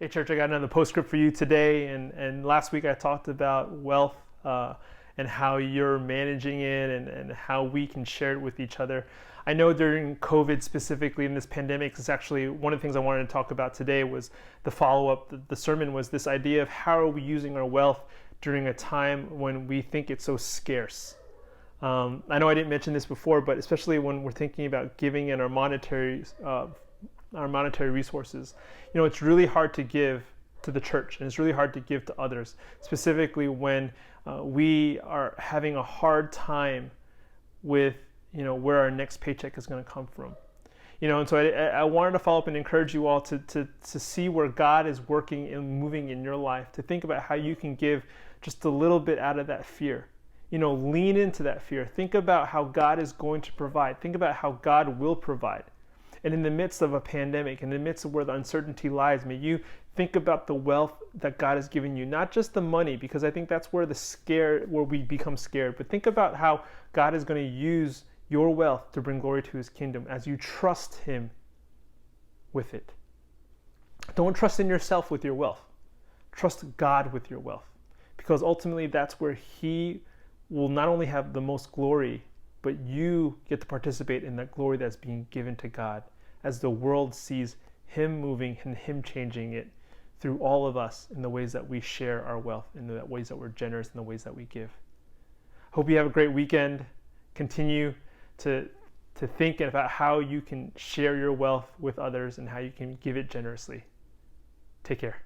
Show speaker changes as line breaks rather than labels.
Hey church, I got another postscript for you today. And last week I talked about wealth and how you're managing it and how we can share it with each other. I know during COVID specifically in this pandemic, it's actually one of the things I wanted to talk about today was the follow-up. The sermon was this idea of how are we using our wealth during a time when we think it's so scarce. I know I didn't mention this before, but especially when we're thinking about giving in our monetary resources, it's really hard to give to the church and it's really hard to give to others, specifically when we are having a hard time with where our next paycheck is going to come from. And so I wanted to follow up and encourage you all to see where God is working and moving in your life, to think about how you can give just a little bit out of that fear. Lean into that fear. Think about how God is going to provide. Think about how God will provide. And in the midst of a pandemic, in the midst of where the uncertainty lies, may you think about the wealth that God has given you, not just the money, because I think that's where where we become scared, but think about how God is going to use your wealth to bring glory to his kingdom as you trust him with it. Don't trust in yourself with your wealth. Trust God with your wealth, because ultimately that's where he will not only have the most glory, but you get to participate in that glory that's being given to God as the world sees him moving and him changing it through all of us in the ways that we share our wealth, in the ways that we're generous, in the ways that we give. Hope you have a great weekend. Continue to think about how you can share your wealth with others and how you can give it generously. Take care.